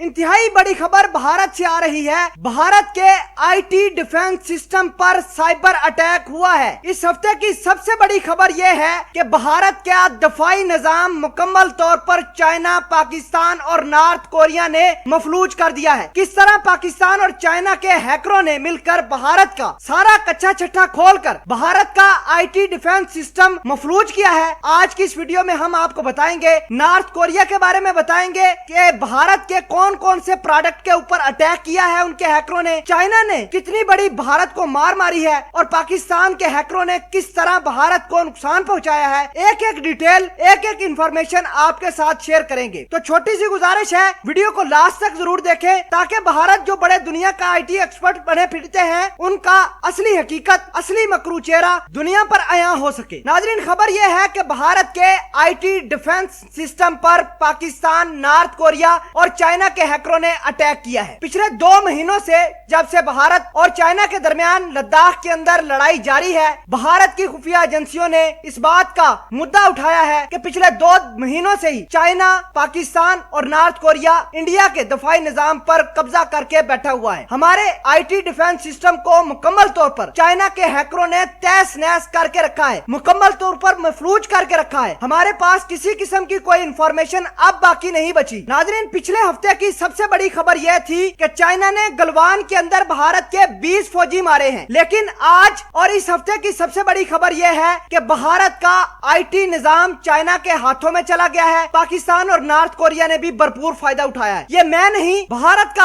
इंतहाई बड़ी खबर भारत से आ रही है। भारत के आईटी डिफेंस सिस्टम पर साइबर अटैक हुआ है। इस हफ्ते की सबसे बड़ी खबर यह है कि भारत का दफाई निजाम मुकम्मल तौर पर चाइना, पाकिस्तान और नॉर्थ कोरिया ने मफलूज कर दिया है। किस तरह पाकिस्तान और चाइना के हैकरों ने मिलकर भारत का सारा कच्चा छट्टा खोलकर भारत का आईटी डिफेंस सिस्टम मफलूज किया है। आज की इस वीडियो में हम आपको बताएंगे, नॉर्थ कोरिया के बारे में बताएंगे कि भारत के कौन कौन से प्रोडक्ट के ऊपर अटैक किया है उनके हैकरों ने, चाइना ने कितनी बड़ी भारत को मार मारी है और पाकिस्तान के हैकरों ने किस तरह भारत को नुकसान पहुंचाया है। एक एक डिटेल, एक एक इंफॉर्मेशन आपके साथ शेयर करेंगे। तो छोटी सी गुजारिश है, वीडियो को लास्ट तक जरूर देखें ताकि भारत जो बड़े दुनिया का आईटी एक्सपर्ट बने फिरते हैं उनका असली हकीकत, असली मकरू चेहरा दुनिया पर आया हो सके। नाजरीन, खबर यह है कि भारत के आईटी डिफेंस सिस्टम पर पाकिस्तान, नॉर्थ कोरिया और चाइना के हैकरों ने अटैक किया है। पिछले 2 महीनों से जब से भारत और चाइना के दरमियान लद्दाख के अंदर लड़ाई जारी है, भारत की खुफिया एजेंसियों ने इस बात का मुद्दा उठाया है कि पिछले 2 महीनों से ही चाइना, पाकिस्तान और नॉर्थ कोरिया इंडिया के दफाई निजाम पर कब्जा करके बैठा हुआ है। हमारे आईटी डिफेंस सिस्टम को मुकम्मल तौर पर चाइना के हैकरों ने तहस नहस करके रखा है, मुकम्मल तौर पर महफूज करके रखा है। हमारे पास किसी किस्म की कोई इंफॉर्मेशन अब बाकी नहीं बची। नाजरीन, पिछले हफ्ते की सबसे बड़ी खबर यह थी कि चाइना ने गलवान के अंदर भारत के 20 फौजी मारे हैं, लेकिन आज और इस हफ्ते की सबसे बड़ी खबर यह है कि भारत का आईटी निजाम चाइना के हाथों में चला गया है। पाकिस्तान और नॉर्थ कोरिया ने भी भरपूर फायदा उठाया है। ये मैं नहीं, भारत का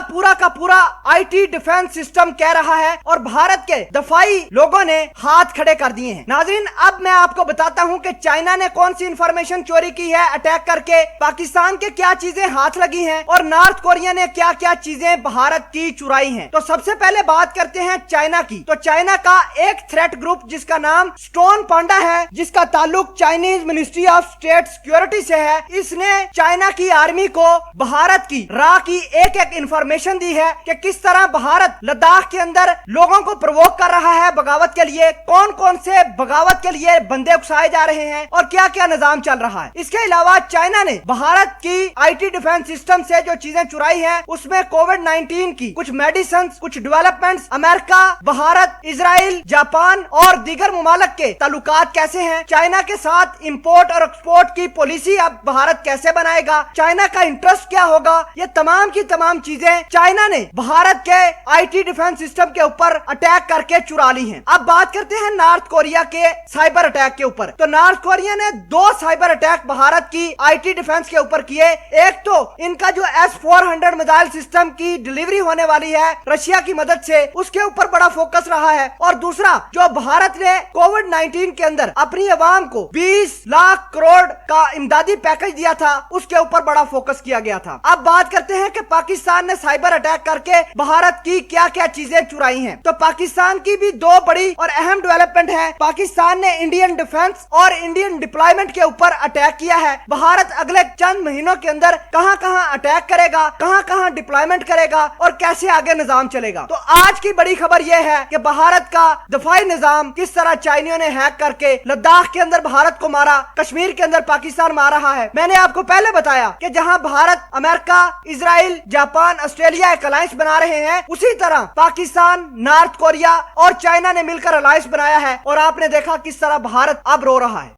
पूरा आईटी डिफेंस सिस्टम कह रहा है और भारत के दफाई लोगों ने हाथ खड़े कर दिए हैं। नाजरीन, अब मैं आपको बताता हूं कि चाइना ने कौन सी इंफॉर्मेशन चोरी की है अटैक करके, पाकिस्तान के क्या चीजें हाथ लगी हैं और नॉर्थ कोरिया ने क्या क्या चीजें भारत की चुराई हैं। तो सबसे पहले बात करते हैं चाइना की। तो चाइना का एक थ्रेट ग्रुप जिसका नाम स्टोन पांडा है, जिसका ताल्लुक Chinese ministry of state security से है, इसने चाइना की आर्मी को भारत की राह की एक एक इंफॉर्मेशन दी है कि किस तरह भारत लद्दाख के अंदर लोगों को प्रवोक कर रहा है बगावत के लिए, कौन कौन से बगावत के लिए बंदे उकसाए जा रहे हैं और क्या क्या निजाम चल रहा है। इसके अलावा चाइना ने भारत की आईटी डिफेंस सिस्टम से जो चीजें चुराई हैं उसमें कोविड-19 की कुछ मेडिसिन, कुछ developments, America, Bharat, Israel, Japan और दीगर मुमालिक के ताल्लुकात कैसे हैं, चाइना के साथ इंपोर्ट और एक्सपोर्ट की पॉलिसी अब भारत कैसे बनाएगा, चाइना का इंटरेस्ट क्या होगा, ये तमाम की तमाम चीजें चाइना ने भारत के आईटी डिफेंस सिस्टम के ऊपर अटैक करके चुरा ली हैं। अब बात करते हैं नॉर्थ कोरिया के साइबर अटैक के ऊपर। तो नॉर्थ कोरिया ने 2 साइबर अटैक भारत की आईटी डिफेंस के ऊपर किए। एक तो इनका जो S-400 मिसाइल सिस्टम की डिलीवरी होने वाली है रशिया की मदद से, उसके ऊपर बड़ा फोकस रहा है, और दूसरा जो भारत ने कोविड-19 के अंदर अपनी आवाम को 20 लाख करोड़ का इमदादी पैकेज दिया था, उसके ऊपर बड़ा फोकस किया गया था। अब बात करते हैं कि पाकिस्तान ने साइबर अटैक करके भारत की क्या क्या चीजें चुराई हैं। तो पाकिस्तान की भी 2 बड़ी और अहम डेवलपमेंट है। पाकिस्तान ने इंडियन डिफेंस और इंडियन डिप्लॉयमेंट के ऊपर अटैक किया है। भारत अगले चंद महीनों के अंदर कहां कहां अटैक करेगा, कहां कहां डिप्लॉयमेंट करेगा और कैसे आगे निजाम चलेगा। तो आज की बड़ी खबर यह है कि भारत का दफाई निजाम किस तरह चाइनियों ने हैक करके लद्दाख के अंदर भारत को मारा, कश्मीर के अंदर पाकिस्तान मार रहा है। मैंने आपको पहले बताया कि जहां Bharat, America, Israel, Japan, Australia एक अलायंस बना रहे हैं, उसी तरह पाकिस्तान, नॉर्थ कोरिया और चाइना ने मिलकर अलायंस बनाया है और आपने देखा किस तरह भारत अब रो रहा है।